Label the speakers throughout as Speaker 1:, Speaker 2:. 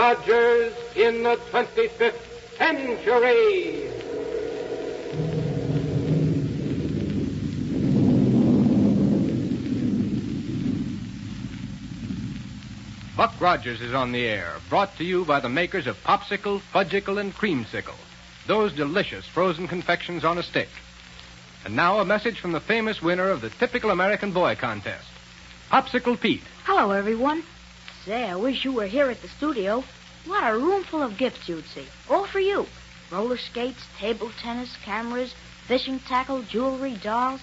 Speaker 1: Rogers in the 25th century.
Speaker 2: Buck Rogers is on the air, brought to you by the makers of Popsicle, Fudgicle, and Creamsicle, those delicious frozen confections on a stick. And now a message from the famous winner of the Typical American Boy contest, Popsicle Pete.
Speaker 3: Hello, everyone. Say, I wish you were here at the studio. What a room full of gifts you'd see. All for you. Roller skates, table tennis, cameras, fishing tackle, jewelry, dolls.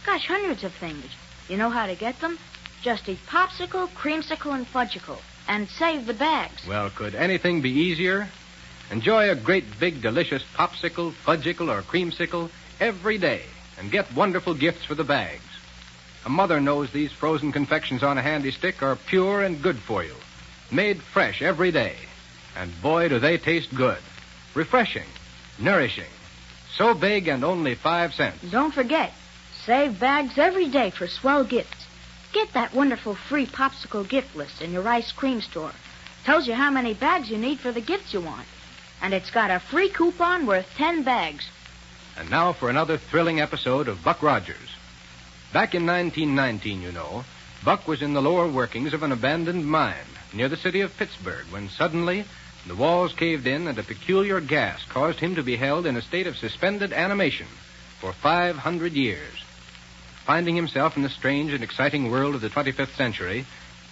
Speaker 3: Gosh, hundreds of things. You know how to get them? Just eat Popsicle, Creamsicle, and Fudgicle. And save the bags.
Speaker 2: Well, could anything be easier? Enjoy a great big delicious Popsicle, Fudgicle, or Creamsicle every day and get wonderful gifts for the bags. A mother knows these frozen confections on a handy stick are pure and good for you. Made fresh every day. And boy, do they taste good. Refreshing. Nourishing. So big and only 5 cents.
Speaker 3: Don't forget, save bags every day for swell gifts. Get that wonderful free Popsicle gift list in your ice cream store. Tells you how many bags you need for the gifts you want. And it's got a free coupon worth 10 bags.
Speaker 2: And now for another thrilling episode of Buck Rogers. Back in 1919, you know, Buck was in the lower workings of an abandoned mine near the city of Pittsburgh when suddenly the walls caved in and a peculiar gas caused him to be held in a state of suspended animation for 500 years. Finding himself in the strange and exciting world of the 25th century,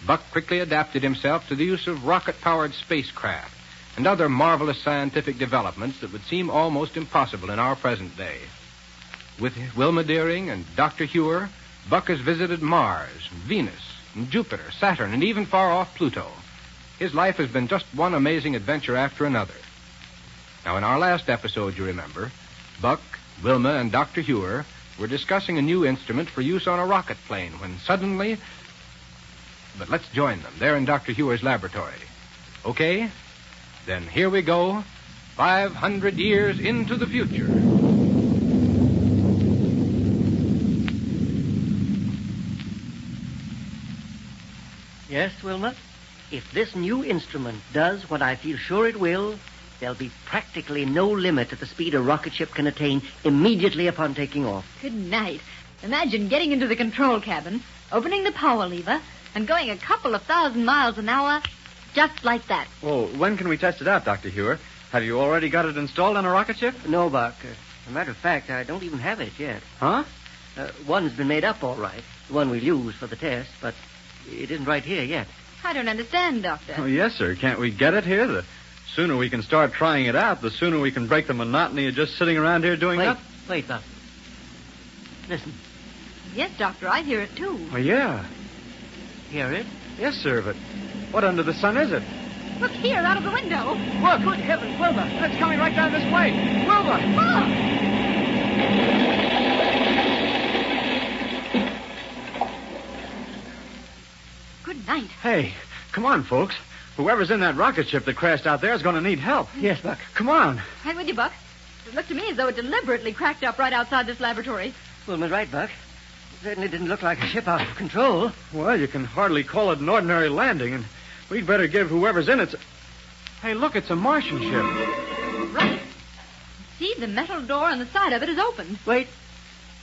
Speaker 2: Buck quickly adapted himself to the use of rocket-powered spacecraft and other marvelous scientific developments that would seem almost impossible in our present day. With Wilma Deering and Dr. Huer, Buck has visited Mars, Venus, and Jupiter, Saturn, and even far-off Pluto. His life has been just one amazing adventure after another. Now, in our last episode, you remember, Buck, Wilma, and Dr. Huer were discussing a new instrument for use on a rocket plane when suddenly... But let's join them. They're in Dr. Huer's laboratory. Okay? Then here we go, 500 years into the future.
Speaker 4: Yes, Wilma? If this new instrument does what I feel sure it will, there'll be practically no limit to the speed a rocket ship can attain immediately upon taking off.
Speaker 5: Good night. Imagine getting into the control cabin, opening the power lever, and going a couple of thousand miles an hour just like that.
Speaker 6: Well, when can we test it out, Dr. Huer? Have you already got it installed on a rocket ship?
Speaker 4: No, Buck. As a matter of fact, I don't even have it yet.
Speaker 6: Huh?
Speaker 4: One's been made up all right, the one we'll use for the test, but it isn't right here yet.
Speaker 5: I don't understand, Doctor.
Speaker 6: Oh, yes, sir. Can't we get it here? The sooner we can start trying it out, the sooner we can break the monotony of just sitting around here doing nothing.
Speaker 4: Wait, Buck. Listen.
Speaker 5: Yes, Doctor, I hear it, too.
Speaker 6: Oh, yeah.
Speaker 4: Hear it?
Speaker 6: Yes, sir, but what under the sun is it?
Speaker 5: Look here, out of the window.
Speaker 6: Look, good heavens, Wilma. It's coming right down this way. Wilma!
Speaker 5: Good night.
Speaker 6: Hey, come on, folks. Whoever's in that rocket ship that crashed out there is going to need help.
Speaker 4: Yes, Buck.
Speaker 6: Come on.
Speaker 5: Right with you, Buck. It looked to me as though it deliberately cracked up right outside this laboratory.
Speaker 4: Wilma's right, Buck. It certainly didn't look like a ship out of control.
Speaker 6: Well, you can hardly call it an ordinary landing, and we'd better give whoever's in it... Hey, look, it's a Martian ship.
Speaker 5: Right. See, the metal door on the side of it is open.
Speaker 4: Wait,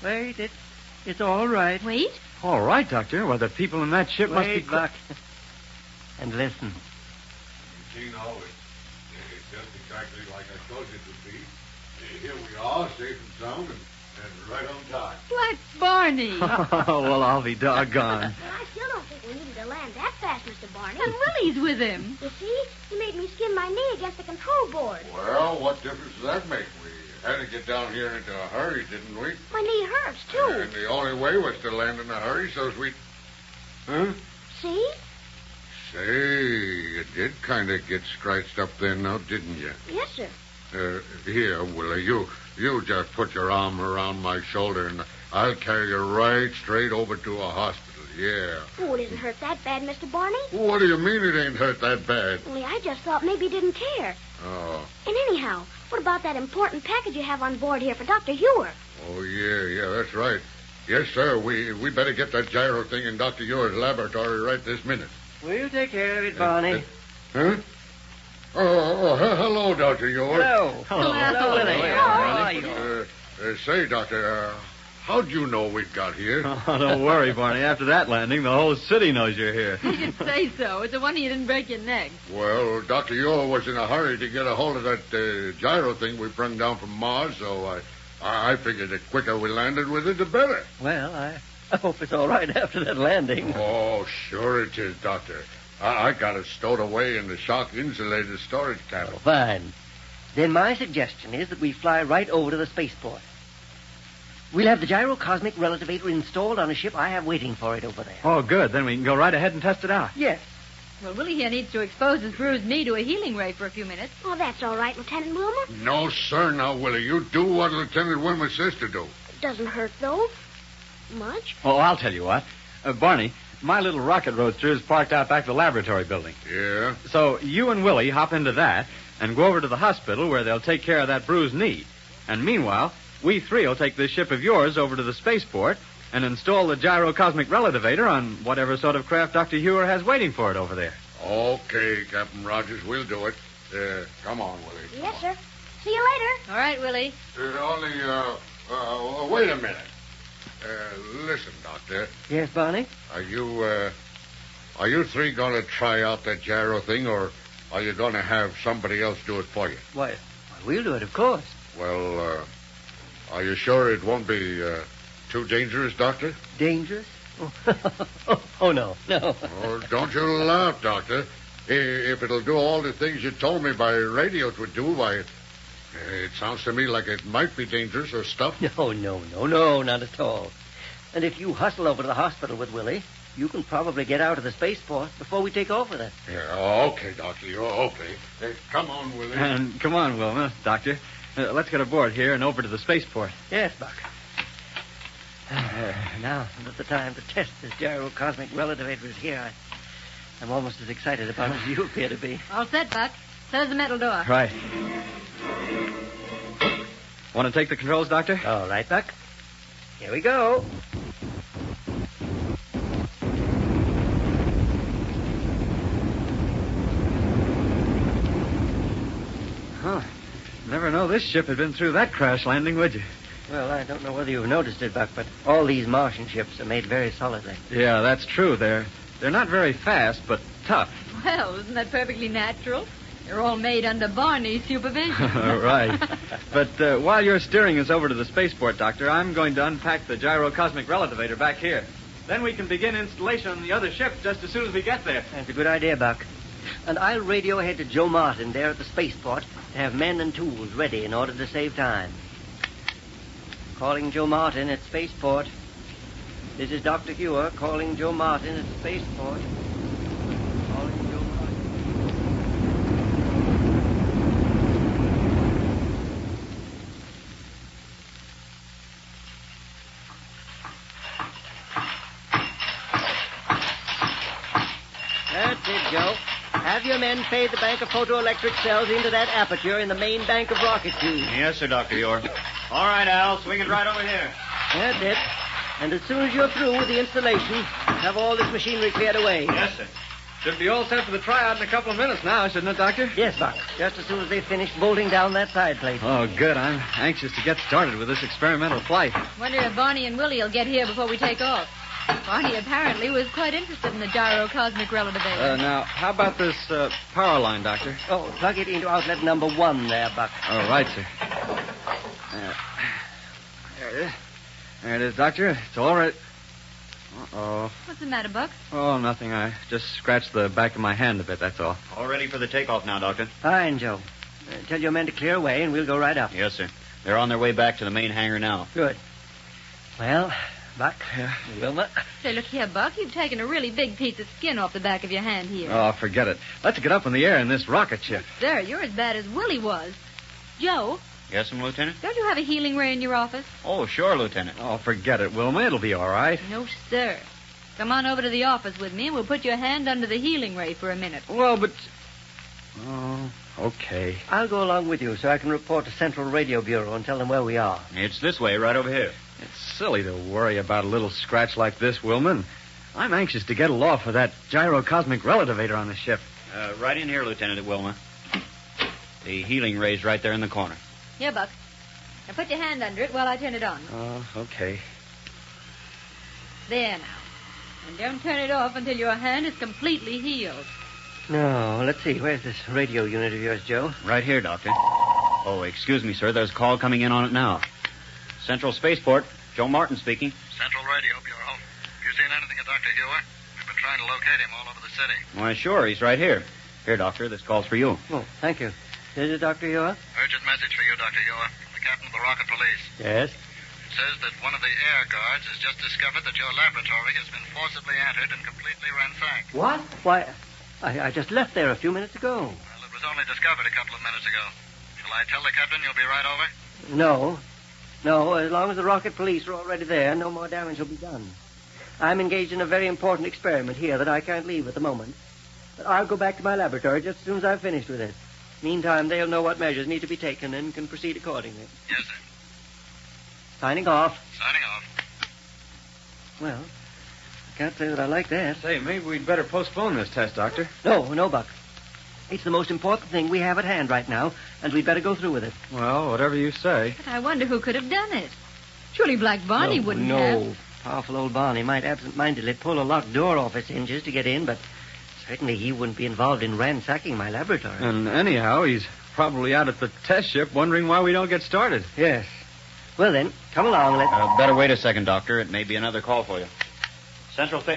Speaker 4: it's all right.
Speaker 5: Wait.
Speaker 6: All right, Doctor. Well, the people in that ship must be...
Speaker 4: Wait, Buck. And listen.
Speaker 7: You see now, it's just exactly like I thought it would be. Here we are, safe and sound, and right on time.
Speaker 5: Black Barney.
Speaker 6: Well, I'll be doggone.
Speaker 8: Well, I still don't think we needed to land that fast, Mr. Barney.
Speaker 5: And Willie's with him.
Speaker 8: You see, he made me skin my knee against the control board.
Speaker 7: Well, what difference does that make? We had to get down here into a hurry, didn't we?
Speaker 8: My knee hurts, too.
Speaker 7: And the only way was to land in a hurry so's we... Huh?
Speaker 8: See?
Speaker 7: Say, you did kind of get scratched up there now, didn't you?
Speaker 8: Yes, sir.
Speaker 7: Here, Willie, you just put your arm around my shoulder, and I'll carry you right straight over to a hospital, yeah.
Speaker 8: Oh, it isn't hurt that bad, Mr. Barney.
Speaker 7: What do you mean it ain't hurt that bad?
Speaker 8: Only I just thought maybe you didn't care.
Speaker 7: Oh.
Speaker 8: And anyhow, what about that important package you have on board here for Dr. Huer?
Speaker 7: Oh, yeah, that's right. Yes, sir, we better get that gyro thing in Dr. Huer's laboratory right this minute.
Speaker 4: We'll take care of it, Barney.
Speaker 7: Huh? Hello, Dr. York.
Speaker 4: Hello, Willie. How are you?
Speaker 7: Say, Doctor, how'd you know we'd got here?
Speaker 6: Oh, don't worry, Barney. After that landing, the whole city knows you're here.
Speaker 5: You should say so. It's a wonder you didn't break your neck.
Speaker 7: Well, Dr. York was in a hurry to get a hold of that gyro thing we brung down from Mars, so I figured the quicker we landed with it, the better.
Speaker 4: Well, I hope it's all right after that landing.
Speaker 7: Oh, sure it is, Doctor. I got it stowed away in the shock-insulated storage cabin.
Speaker 4: Fine. Then my suggestion is that we fly right over to the spaceport. We'll have the Gyro-Cosmic-Relativator installed on a ship I have waiting for it over there.
Speaker 6: Oh, good. Then we can go right ahead and test it out.
Speaker 4: Yes.
Speaker 5: Well, Willie here needs to expose his bruised knee to a healing ray for a few minutes.
Speaker 8: Oh, that's all right, Lieutenant Wilmer.
Speaker 7: No, sir, now, Willie. You do what Lieutenant Wilmer says to do.
Speaker 8: It doesn't hurt, though. Much.
Speaker 6: Oh, I'll tell you what. Barney, my little rocket roadster is parked out back of the laboratory building.
Speaker 7: Yeah?
Speaker 6: So you and Willie hop into that and go over to the hospital where they'll take care of that bruised knee. And meanwhile, we three will take this ship of yours over to the spaceport and install the Gyro-Cosmic-Relativator on whatever sort of craft Dr. Hewer has waiting for it over there.
Speaker 7: Okay, Captain Rogers, we'll do it. Come on, Willie.
Speaker 8: Yes, sir. See you later.
Speaker 5: All right, Willie.
Speaker 7: Wait a minute. Listen, Doctor.
Speaker 4: Yes, Barney?
Speaker 7: Are you three going to try out that gyro thing, or are you going to have somebody else do it for you?
Speaker 4: Why, we'll do it, of course.
Speaker 7: Well, are you sure it won't be too dangerous, Doctor?
Speaker 4: Dangerous? Oh, no.
Speaker 7: Oh, don't you laugh, Doctor. If it'll do all the things you told me by radio it would do, why, it sounds to me like it might be dangerous or stuff.
Speaker 4: No, not at all. And if you hustle over to the hospital with Willie, you can probably get out of the spaceport before we take off with it.
Speaker 7: Yeah, okay, Doctor. You're okay. Come on, Willie.
Speaker 6: And come on, Wilma, Doctor. Let's get aboard here and over to the spaceport.
Speaker 4: Yes, Buck. Now that the time to test this Gyro-Cosmic-Relativator is here, I'm almost as excited about it as you appear to be.
Speaker 5: All set, Buck. Set as the metal door.
Speaker 6: Right. Want to take the controls, Doctor?
Speaker 4: All right, Buck. Here we go.
Speaker 6: Huh. Never know this ship had been through that crash landing, would you?
Speaker 4: Well, I don't know whether you've noticed it, Buck, but all these Martian ships are made very solidly.
Speaker 6: Yeah, that's true. They're not very fast, but tough.
Speaker 5: Well, isn't that perfectly natural? They're all made under Barney's supervision.
Speaker 6: Right. But while you're steering us over to the spaceport, Doctor, I'm going to unpack the Gyro-Cosmic-Relativator back here. Then we can begin installation on the other ship just as soon as we get there.
Speaker 4: That's a good idea, Buck. And I'll radio ahead to Joe Martin there at the spaceport to have men and tools ready in order to save time. Calling Joe Martin at spaceport. This is Dr. Hewer calling Joe Martin at spaceport. Calling Joe Martin. That's it, Joe. Have your men fade the bank of photoelectric cells into that aperture in the main bank of rocket tubes.
Speaker 9: Yes, sir, Dr. York. All right, Al. Swing it right over here.
Speaker 4: That's it. And as soon as you're through with the installation, have all this machinery cleared away.
Speaker 9: Yes, sir.
Speaker 6: Should be all set for the tryout in a couple of minutes now, shouldn't it, Doctor?
Speaker 4: Yes, Buck. Just as soon as they've finished bolting down that side plate.
Speaker 6: Oh, good. I'm anxious to get started with this experimental flight.
Speaker 5: Wonder if Barney and Willie will get here before we take off. Barney apparently was quite interested in the Gyro-Cosmic-Relativator.
Speaker 6: Now, how about this power line, Doctor?
Speaker 4: Oh, plug it into outlet number 1 there, Buck.
Speaker 6: All right, sir. There it is. There it is, Doctor. It's all right. Uh-oh.
Speaker 5: What's the matter, Buck?
Speaker 6: Oh, nothing. I just scratched the back of my hand a bit, that's all.
Speaker 9: All ready for the takeoff now, Doctor.
Speaker 4: Fine, Joe. Tell your men to clear away, and we'll go right up.
Speaker 9: Yes, sir. They're on their way back to the main hangar now.
Speaker 4: Good. Well, Buck, Wilma.
Speaker 5: Say, look here, Buck. You've taken a really big piece of skin off the back of your hand here.
Speaker 6: Oh, forget it. Let's get up in the air in this rocket ship.
Speaker 5: Sir, you're as bad as Willie was. Joe,
Speaker 9: Yes, sir, Lieutenant?
Speaker 5: don't you have a healing ray in your office?
Speaker 9: Oh, sure, Lieutenant.
Speaker 6: Oh, forget it, Wilma. It'll be all right.
Speaker 5: No, sir. Come on over to the office with me, and we'll put your hand under the healing ray for a minute.
Speaker 6: Well, but... Oh, okay.
Speaker 4: I'll go along with you so I can report to Central Radio Bureau and tell them where we are.
Speaker 9: It's this way, right over here.
Speaker 6: It's silly to worry about a little scratch like this, Wilman. I'm anxious to get aloft for that Gyro-Cosmic-Relativator on the ship.
Speaker 9: Right in here, Lieutenant, at Wilma. The healing ray's right there in the corner.
Speaker 5: Here, Buck. Now put your hand under it while I turn it on.
Speaker 9: Oh, okay.
Speaker 5: There now. And don't turn it off until your hand is completely healed.
Speaker 4: No, let's see. Where's this radio unit of yours, Joe?
Speaker 9: Right here, Doctor. Oh, excuse me, sir. There's a call coming in on it now. Central Spaceport. Joe Martin speaking.
Speaker 10: Central Radio Bureau. Have you seen anything of Dr. Hewer? We've been trying to locate him all over the city.
Speaker 9: Why, sure. He's right here. Here, Doctor. This call's for you.
Speaker 4: Oh, thank you. Is it Dr. Ewer?
Speaker 10: Urgent message for you, Dr. Hewer, from the captain of the rocket police.
Speaker 4: Yes.
Speaker 10: It says that one of the air guards has just discovered that your laboratory has been forcibly entered and completely ransacked.
Speaker 4: What? Why, I just left there a few minutes ago.
Speaker 10: Well, it was only discovered a couple of minutes ago. Shall I tell the captain you'll be right over?
Speaker 4: No. No, as long as the rocket police are already there, no more damage will be done. I'm engaged in a very important experiment here that I can't leave at the moment. But I'll go back to my laboratory just as soon as I've finished with it. Meantime, they'll know what measures need to be taken and can proceed accordingly.
Speaker 10: Yes, sir.
Speaker 4: Signing off.
Speaker 10: Signing off.
Speaker 4: Well, I can't say that I like that.
Speaker 6: Say, maybe we'd better postpone this test, Doctor.
Speaker 4: No, Buck. It's the most important thing we have at hand right now, and we'd better go through with it.
Speaker 6: Well, whatever you say.
Speaker 5: But I wonder who could have done it. Surely Black Barney wouldn't
Speaker 4: no.
Speaker 5: have.
Speaker 4: Powerful old Barney might absent-mindedly pull a locked door off its hinges to get in, but certainly he wouldn't be involved in ransacking my laboratory.
Speaker 6: And anyhow, he's probably out at the test ship wondering why we don't get started.
Speaker 4: Yes. Well, then, come along.
Speaker 9: Better wait a second, Doctor. It may be another call for you. Central Spa...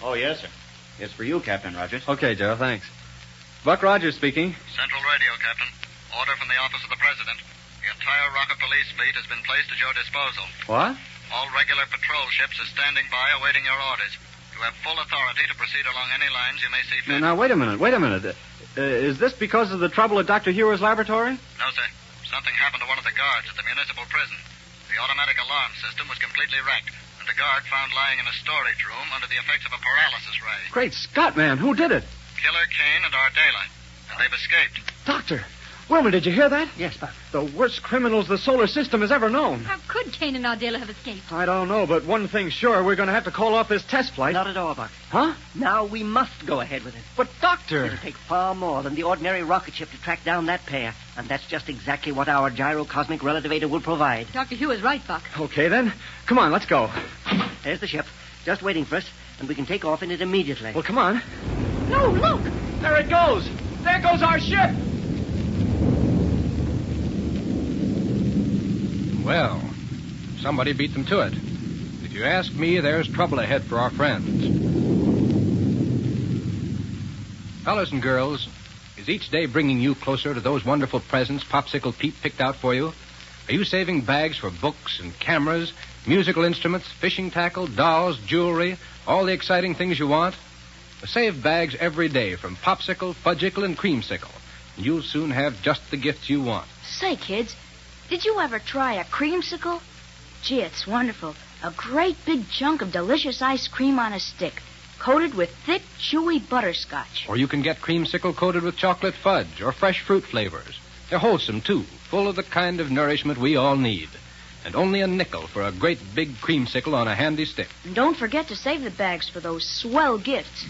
Speaker 9: Oh, yes, sir. It's for you, Captain Rogers.
Speaker 6: Okay, Joe, thanks. Buck Rogers speaking.
Speaker 10: Central Radio, Captain. Order from the office of the President. The entire rocket police fleet has been placed at your disposal.
Speaker 6: What?
Speaker 10: All regular patrol ships are standing by awaiting your orders. You have full authority to proceed along any lines you may see fit.
Speaker 6: Now, wait a minute. Is this because of the trouble at Dr. Hewer's laboratory?
Speaker 10: No, sir. Something happened to one of the guards at the municipal prison. The automatic alarm system was completely wrecked, and the guard found lying in a storage room under the effects of a paralysis ray.
Speaker 6: Great Scott, man. Who did it?
Speaker 10: Killer Kane and Ardela. And they've escaped.
Speaker 6: Doctor. Wilma, did you hear that?
Speaker 4: Yes, Buck.
Speaker 6: The worst criminals the solar system has ever known.
Speaker 5: How could Kane and Ardela have escaped?
Speaker 6: I don't know, but one thing's sure. We're going to have to call off this test flight.
Speaker 4: Not at all, Buck.
Speaker 6: Huh?
Speaker 4: Now we must go ahead with it.
Speaker 6: But, Doctor...
Speaker 4: It'll take far more than the ordinary rocket ship to track down that pair, and that's just exactly what our Gyro-Cosmic-Relativator will provide.
Speaker 5: Dr. Hugh is right, Buck.
Speaker 6: Okay, then. Come on, let's go.
Speaker 4: There's the ship, just waiting for us, and we can take off in it immediately.
Speaker 6: Well, come on.
Speaker 5: No, look!
Speaker 6: There it goes. There goes our ship.
Speaker 2: Well, somebody beat them to it. If you ask me, there's trouble ahead for our friends. Fellas and girls, is each day bringing you closer to those wonderful presents Popsicle Pete picked out for you? Are you saving bags for books and cameras, musical instruments, fishing tackle, dolls, jewelry, all the exciting things you want? Save bags every day from Popsicle, Fudgicle, and Creamsicle. And you'll soon have just the gifts you want.
Speaker 3: Say, kids, did you ever try a creamsicle? Gee, it's wonderful. A great big chunk of delicious ice cream on a stick, coated with thick, chewy butterscotch.
Speaker 2: Or you can get Creamsicle coated with chocolate fudge or fresh fruit flavors. They're wholesome, too, full of the kind of nourishment we all need. And only a nickel for a great big creamsicle on a handy stick.
Speaker 3: And don't forget to save the bags for those swell gifts.